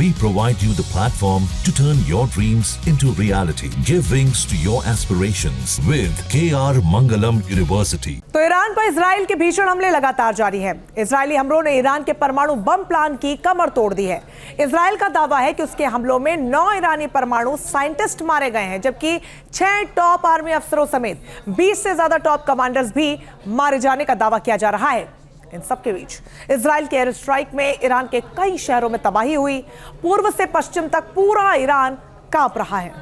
We provide you the platform to turn your dreams into reality. Give wings to your aspirations with KR Mangalam University. तो Iran पर Israel के भीषण हमले लगातार जारी हैं। इजरायली हमलों ने ईरान के परमाणु बम प्लान की कमर तोड़ दी है। इजराइल का दावा है कि उसके हमलों में 9 ईरानी परमाणु साइंटिस्ट मारे गए हैं, जबकि 6 टॉप आर्मी अफसरों समेत 20 से ज्यादा टॉप कमांडर्स भी मारे जाने का दावा किया जा रहा है। इन सबके बीच इजराइल के एयर स्ट्राइक में ईरान के कई शहरों में तबाही हुई। पूर्व से पश्चिम तक पूरा ईरान कांप रहा है।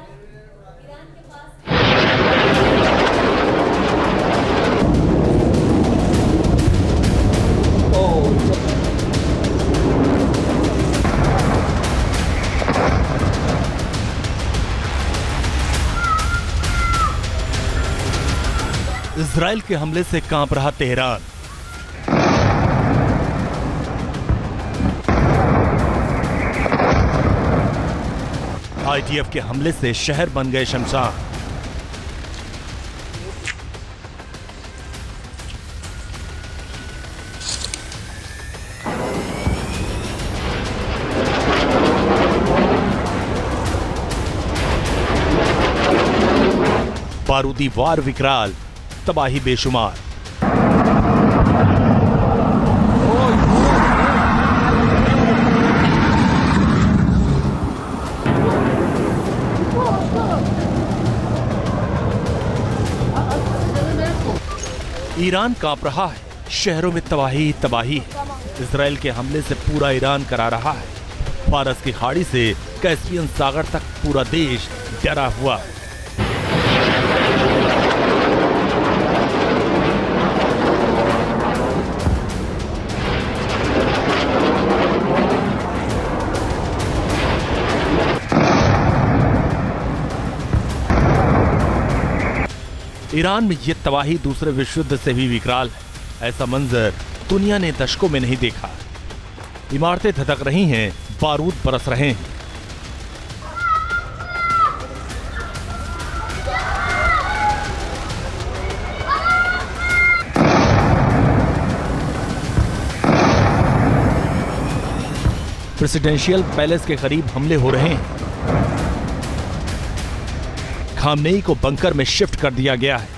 इजराइल के हमले से कांप रहा तेहरान। आईडीएफ के हमले से शहर बन गए शमशान। बारूदी वार विकराल, तबाही बेशुमार। ईरान कांप रहा है, शहरों में तबाही तबाही है। इजराइल के हमले से पूरा ईरान करा रहा है। फारस की खाड़ी से कैस्पियन सागर तक पूरा देश डरा हुआ है। ईरान में ये तबाही दूसरे विश्व युद्ध से भी विकराल है। ऐसा मंजर दुनिया ने दशकों में नहीं देखा। इमारतें धधक रही हैं, बारूद बरस रहे हैं। प्रेसिडेंशियल पैलेस के करीब हमले हो रहे हैं। खामनेई को बंकर में शिफ्ट कर दिया गया है।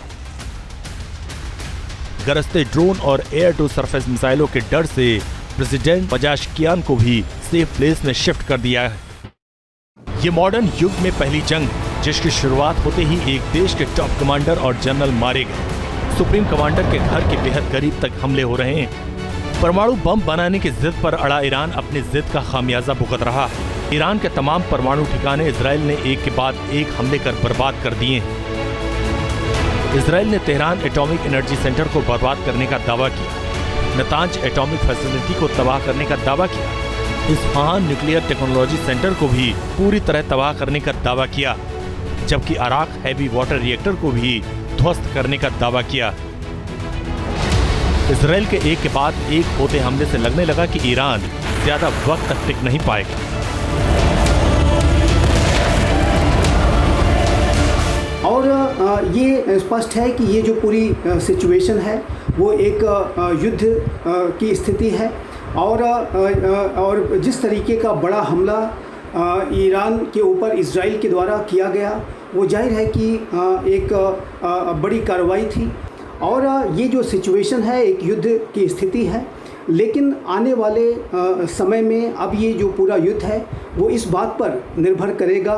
गरजते ड्रोन और एयर टू सरफेस मिसाइलों के डर से प्रेसिडेंट पजाशकियान को भी सेफ प्लेस में शिफ्ट कर दिया है। ये मॉडर्न युग में पहली जंग है, जिसकी शुरुआत होते ही एक देश के टॉप कमांडर और जनरल मारे गए। सुप्रीम कमांडर के घर के बेहद करीब तक हमले हो रहे हैं। परमाणु बम बनाने की जिद पर अड़ा ईरान अपनी जिद का खामियाजा भुगत रहा है। ईरान के तमाम परमाणु ठिकाने इजराइल ने एक के बाद एक हमले कर बर्बाद कर दिए हैं। इजराइल ने तेहरान एटॉमिक एनर्जी सेंटर को बर्बाद करने का दावा किया। नतांज एटॉमिक फैसिलिटी को तबाह करने का दावा किया। इस्फहान न्यूक्लियर टेक्नोलॉजी सेंटर को भी पूरी तरह तबाह करने का दावा किया, जबकि अराक हैवी वाटर रिएक्टर को भी ध्वस्त करने का दावा किया। इजराइल के एक के बाद एक होते हमले से लगने लगा कि ईरान ज्यादा वक्त तक टिक नहीं पाएगा। और ये स्पष्ट है कि ये जो पूरी सिचुएशन है वो एक युद्ध की स्थिति है। और जिस तरीके का बड़ा हमला ईरान के ऊपर इजराइल के द्वारा किया गया, वो जाहिर है कि एक बड़ी कार्रवाई थी। और ये जो सिचुएशन है एक युद्ध की स्थिति है, लेकिन आने वाले समय में अब ये जो पूरा युद्ध है वो इस बात पर निर्भर करेगा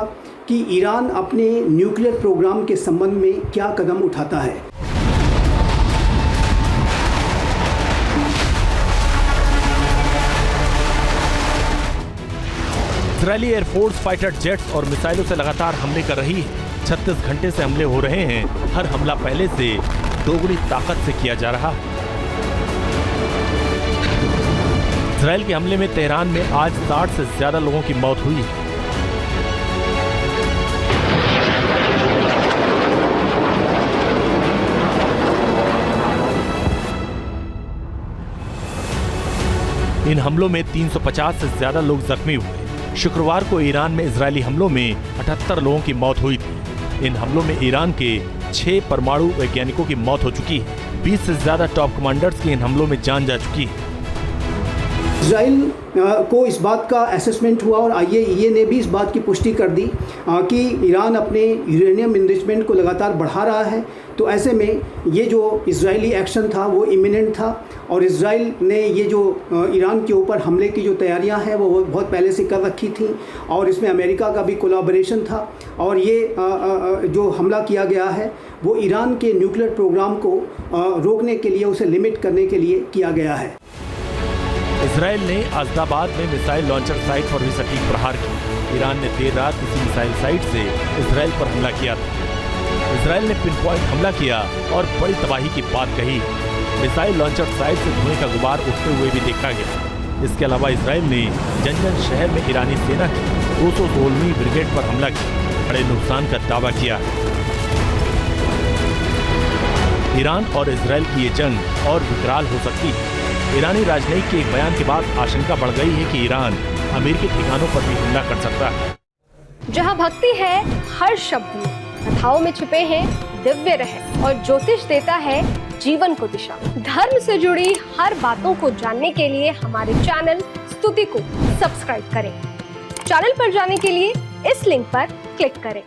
कि ईरान अपने न्यूक्लियर प्रोग्राम के संबंध में क्या कदम उठाता है। इजरायली एयरफोर्स फाइटर जेट्स और मिसाइलों से लगातार हमले कर रही है। 36 घंटे से हमले हो रहे हैं। हर हमला पहले से दोगुनी ताकत से किया जा रहा है। इजराइल के हमले में तेहरान में आज 60 से ज्यादा लोगों की मौत हुई है। इन हमलों में 350 से ज्यादा लोग जख्मी हुए। शुक्रवार को ईरान में इजरायली हमलों में 78 लोगों की मौत हुई थी। इन हमलों में ईरान के 6 परमाणु वैज्ञानिकों की मौत हो चुकी है। 20 से ज्यादा टॉप कमांडर्स की इन हमलों में जान जा चुकी है। इजराइल को इस बात का असेसमेंट हुआ और IAEA ने भी इस बात की पुष्टि कर दी कि ईरान अपने यूरेनियम इनरिचमेंट को लगातार बढ़ा रहा है। तो ऐसे में ये जो इजरायली एक्शन था वो इमिनेंट था और इजराइल ने ये जो ईरान के ऊपर हमले की जो तैयारियां हैं वो बहुत पहले से कर रखी थी और इसमें अमेरिका का भी कोलैबोरेशन था और ये जो हमला किया गया है वो ईरान के न्यूक्लियर प्रोग्राम को रोकने के लिए, उसे लिमिट करने के लिए किया गया है। इजराइल ने अहमदाबाद में मिसाइल लॉन्चर साइट पर भी सटीक प्रहार किया। ईरान ने देर रात इसी मिसाइल साइट से इजराइल पर हमला किया था। इजराइल ने पिन पॉइंट हमला किया और बड़ी तबाही की बात कही। मिसाइल लॉन्चर साइट से धुएं का गुबार उठते हुए भी देखा गया। इसके अलावा इजराइल ने जंजन शहर में ईरानी सेना की 216वीं ब्रिगेड पर हमला किया, बड़े नुकसान का दावा किया। ईरान और इजराइल की ये जंग और विकराल हो सकती है। ईरानी राजनयिक के एक बयान के बाद आशंका बढ़ गई है कि ईरान अमेरिकी ठिकानों पर भी हमला कर सकता है। जहां भक्ति है हर शब्द में, कथाओं में छुपे हैं दिव्य रहस्य और ज्योतिष देता है जीवन को दिशा। धर्म से जुड़ी हर बातों को जानने के लिए हमारे चैनल स्तुति को सब्सक्राइब करें। चैनल पर जाने के लिए इस लिंक पर क्लिक करें।